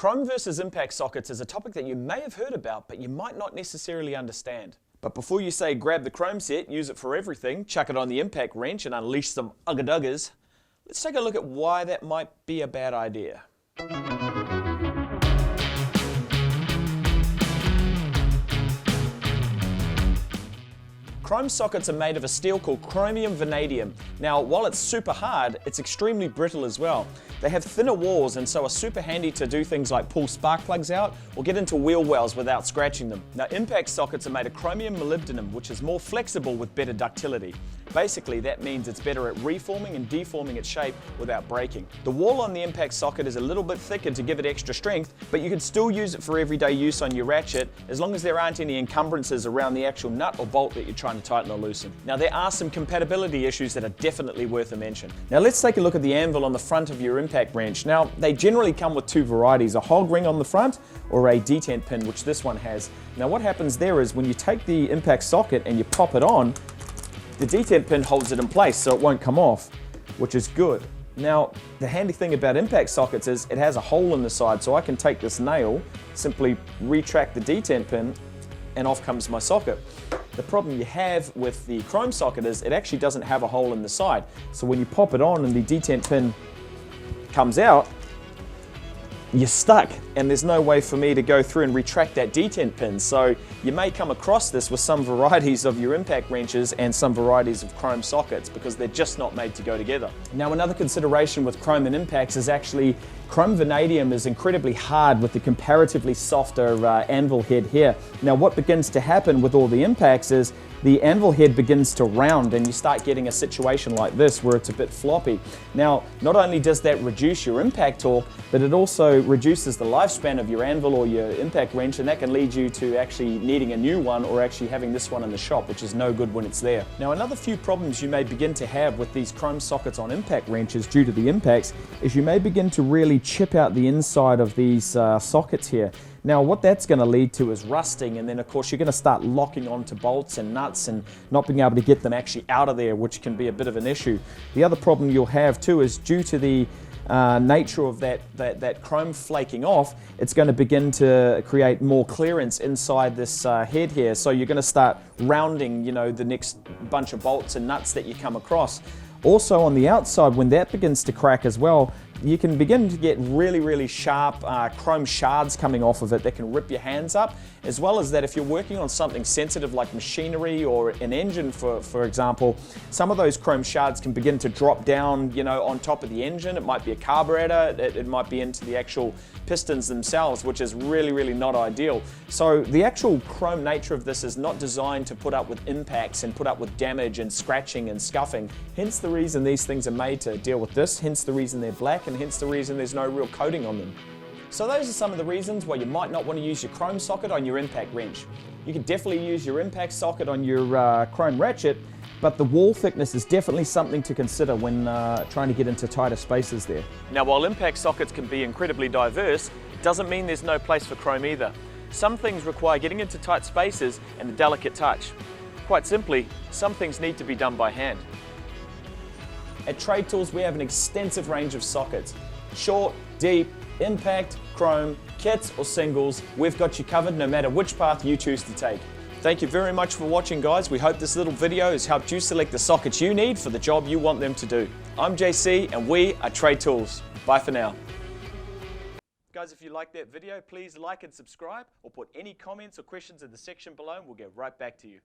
Chrome versus impact sockets is a topic that you may have heard about, but you might not necessarily understand. But before you say grab the Chrome set, use it for everything, chuck it on the impact wrench and unleash some ugga-duggers, let's take a look at why that might be a bad idea. Chrome sockets are made of a steel called chromium vanadium. Now, while it's super hard, it's extremely brittle as well. They have thinner walls and so are super handy to do things like pull spark plugs out or get into wheel wells without scratching them. Now, impact sockets are made of chromium molybdenum, which is more flexible with better ductility. Basically, that means it's better at reforming and deforming its shape without breaking. The wall on the impact socket is a little bit thicker to give it extra strength, but you can still use it for everyday use on your ratchet as long as there aren't any encumbrances around the actual nut or bolt that you're trying to tighten or loosen. Now, there are some compatibility issues that are definitely worth a mention. Now, let's take a look at the anvil on the front of your impact wrench. Now, they generally come with two varieties, a hog ring on the front or a detent pin, which this one has. Now, what happens there is when you take the impact socket and you pop it on, the detent pin holds it in place so it won't come off, which is good. Now, the handy thing about impact sockets is it has a hole in the side, so I can take this nail, simply retract the detent pin, and off comes my socket. The problem you have with the Chrome socket is it actually doesn't have a hole in the side. So when you pop it on and the detent pin comes out, you're stuck and there's no way for me to go through and retract that detent pin. So you may come across this with some varieties of your impact wrenches and some varieties of Chrome sockets because they're just not made to go together. Now, another consideration with Chrome and impacts is actually Chrome vanadium is incredibly hard with the comparatively softer anvil head here. Now, what begins to happen with all the impacts is the anvil head begins to round and you start getting a situation like this where it's a bit floppy. Now, not only does that reduce your impact torque, but it also reduces the lifespan of your anvil or your impact wrench, and that can lead you to actually needing a new one or actually having this one in the shop, which is no good when it's there. Now, another few problems you may begin to have with these Chrome sockets on impact wrenches due to the impacts is you may begin to really chip out the inside of these sockets here. Now, what that's going to lead to is rusting, and then of course you're going to start locking onto bolts and nuts and not being able to get them actually out of there, which can be a bit of an issue. The other problem you'll have too is due to the nature of that chrome flaking off, it's going to begin to create more clearance inside this head here. So you're going to start rounding, the next bunch of bolts and nuts that you come across. Also on the outside, when that begins to crack as well, you can begin to get really sharp chrome shards coming off of it that can rip your hands up, as well as that if you're working on something sensitive like machinery or an engine, for example, some of those chrome shards can begin to drop down, on top of the engine. It might be a carburetor, it might be into the actual pistons themselves, which is really not ideal. So the actual chrome nature of this is not designed to put up with impacts and put up with damage and scratching and scuffing. Hence the reason these things are made to deal with this, hence the reason they're black, and hence the reason there's no real coating on them. So those are some of the reasons why you might not want to use your Chrome socket on your impact wrench. You can definitely use your impact socket on your Chrome ratchet, but the wall thickness is definitely something to consider when trying to get into tighter spaces there. Now, while impact sockets can be incredibly diverse, it doesn't mean there's no place for Chrome either. Some things require getting into tight spaces and a delicate touch. Quite simply, some things need to be done by hand. At Trade Tools, we have an extensive range of sockets. Short, deep, impact, Chrome, kits or singles, we've got you covered no matter which path you choose to take. Thank you very much for watching, guys. We hope this little video has helped you select the sockets you need for the job you want them to do. I'm JC and we are Trade Tools. Bye for now. Guys, if you liked that video, please like and subscribe or put any comments or questions in the section below and we'll get right back to you.